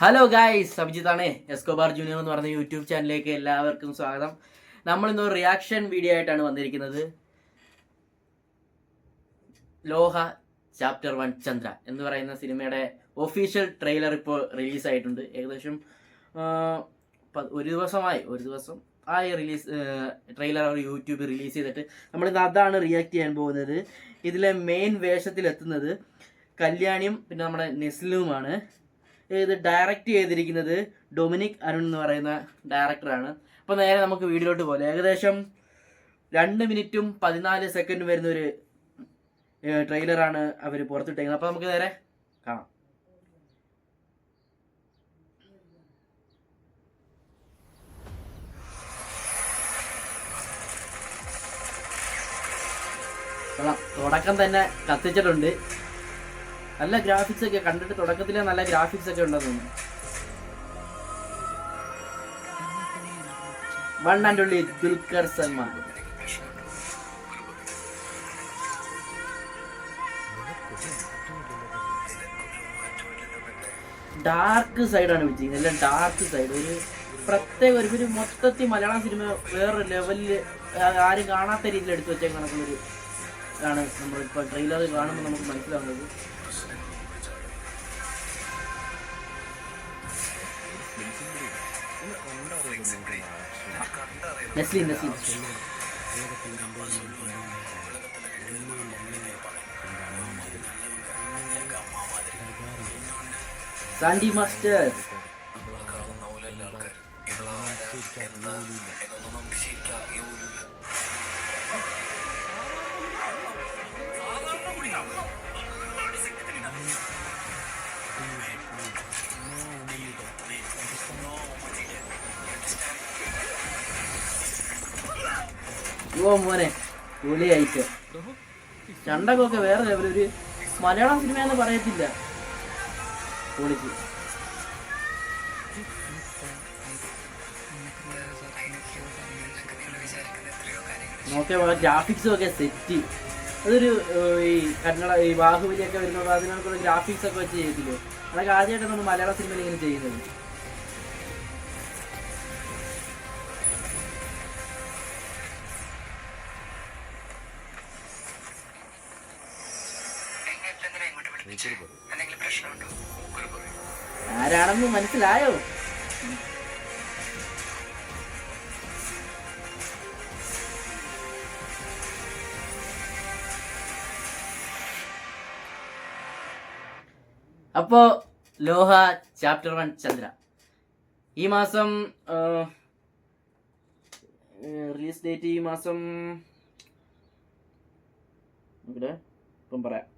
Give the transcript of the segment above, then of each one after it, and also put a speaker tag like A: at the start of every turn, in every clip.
A: Hello guys, അഭിജിത്താണ്. Escobar junior എന്ന് പറഞ്ഞ യൂട്യൂബ് ചാനലിലേക്ക് എല്ലാവർക്കും സ്വാഗതം. നമ്മൾ ഇന്ന് ഒരു റിയാക്ഷൻ വീഡിയോ ആയിട്ടാണ് വന്നിരിക്കുന്നത്. ലോഹ ചാപ്റ്റർ 1 ചന്ദ്ര എന്ന് പറയുന്ന സിനിമയുടെ ഒഫീഷ്യൽ ട്രെയിലർ ഇപ്പോൾ റിലീസായിട്ടുണ്ട്. ഏകദേശം ഒരു ദിവസം ആയി ട്രെയിലർ അവർ യൂട്യൂബിൽ റിലീസ് ചെയ്തിട്ട് നമ്മളിന്ന് അതാണ് റിയാക്ട് ചെയ്യാൻ പോകുന്നത്. ഇതിലെ മെയിൻ വേഷത്തിലെത്തുന്നത് കല്യാണിയും പിന്നെ നമ്മുടെ നെസ്ലുമാണ്. ഇത് ഡയറക്റ്റ് ചെയ്തിരിക്കുന്നത് ഡൊമിനിക് അരുൺ എന്ന് പറയുന്ന ഡയറക്ടറാണ്. അപ്പോൾ നേരെ നമുക്ക് വീഡിയോയിലോട്ട് പോലെ. ഏകദേശം 2 മിനിറ്റും 14 സെക്കൻഡും വരുന്ന ഒരു ട്രെയിലറാണ് അവർ പുറത്തിട്ടേക്കുന്നത്. അപ്പോൾ നമുക്ക് നേരെ കാണാം. തുടക്കം തന്നെ കത്തിച്ചിട്ടുണ്ട്. നല്ല ഗ്രാഫിക്സ് ഒക്കെ കണ്ടിട്ട് തുടക്കത്തിലെ നല്ല ഗ്രാഫിക്സ് ഒക്കെ ഉണ്ടെന്ന് തോന്നുന്നു. One and only Dulquer Salman. Dark സൈഡാണ് വെച്ചിരിക്കുന്നത്, എല്ലാം ഡാർക്ക് സൈഡ്. ഒരു പ്രത്യേക ഒരു മൊത്തത്തിൽ മലയാളം സിനിമ വേറൊരു ലെവലില് ആരും കാണാത്ത രീതിയിൽ എടുത്തു വെച്ച കണക്കുള്ളൊരു ആണ് നമ്മളിപ്പോൾ ട്രെയിലർ കാണുമ്പോൾ നമുക്ക് മനസ്സിലാവുന്നത്. Naslen Sandy master. മോനെ പൊളിയായിട്ട് ചണ്ടകൊക്കെ വേറെ ലെവൽ. ഒരു മലയാളം സിനിമയെന്ന് പറയത്തില്ല, പൊളിച്ച്. നോക്കിയ ഗ്രാഫിക്സും ഒക്കെ സെറ്റ്. അതൊരു ഈ കന്നഡ ഈ ബാഹുബലിയൊക്കെ വരുന്നത് അതിനൊക്കെ ഗ്രാഫിക്സ് ഒക്കെ വെച്ച് ചെയ്തില്ലേ, അതൊക്കെ ആദ്യമായിട്ടാണ് നമ്മൾ മലയാള സിനിമയിൽ ഇങ്ങനെ ചെയ്യുന്നത്. ആരാണെന്ന് മനസ്സിലായോ? അപ്പോ ലോഹ ചാപ്റ്റർ 1 ചന്ദ്ര ഈ മാസം റിലീസ് ഡേറ്റ് ഈ മാസം ഇപ്പം പറയാം.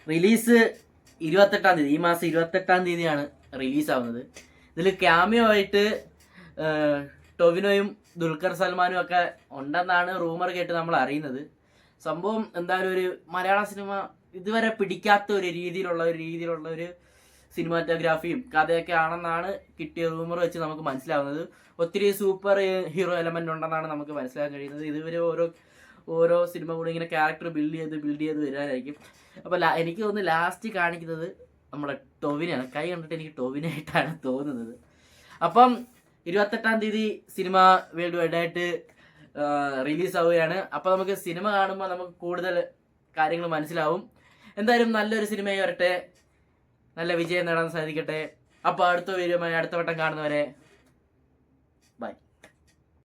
A: റിലീസ് 28-ാം തീയതി, ഈ മാസം 28-ാം തീയതിയാണ് റിലീസാവുന്നത്. ഇതിൽ ക്യാമിയോ ആയിട്ട് ടൊവിനോയും ദുൽഖർ സൽമാനും ഒക്കെ ഉണ്ടെന്നാണ് റൂമർ കേട്ട് നമ്മൾ അറിയുന്നത്. സംഭവം എന്തായാലും ഒരു മലയാള സിനിമ ഇതുവരെ പിടിക്കാത്ത ഒരു രീതിയിലുള്ള ഒരു സിനിമാറ്റോഗ്രാഫിയും കഥയൊക്കെ ആണെന്നാണ് കിട്ടിയ റൂമർ വെച്ച് നമുക്ക് മനസ്സിലാവുന്നത്. ഒത്തിരി സൂപ്പർ ഹീറോ എലമെന്റ് ഉണ്ടെന്നാണ് നമുക്ക് മനസ്സിലാക്കാൻ കഴിയുന്നത്. ഇതുവരെ ഓരോ സിനിമ കൂടെ ഇങ്ങനെ ക്യാരക്ടർ ബിൽഡ് ചെയ്ത് വരാനായിരിക്കും. അപ്പോൾ എനിക്ക് തോന്നുന്നു ലാസ്റ്റ് കാണിക്കുന്നത് നമ്മുടെ ടൊവിനാണ്. കൈ കണ്ടിട്ട് എനിക്ക് ടൊവിനായിട്ടാണ് തോന്നുന്നത്. അപ്പം 28-ാം തീയതി സിനിമ വേൾഡ് വൈഡ് ആയിട്ട് റിലീസ് ആവുകയാണ്. അപ്പോൾ നമുക്ക് സിനിമ കാണുമ്പോൾ നമുക്ക് കൂടുതൽ കാര്യങ്ങൾ മനസ്സിലാവും. എന്തായാലും നല്ലൊരു സിനിമയായി വരട്ടെ, നല്ല വിജയം നേടാൻ സാധിക്കട്ടെ. അപ്പോൾ അടുത്ത വട്ടം കാണുന്നവരെ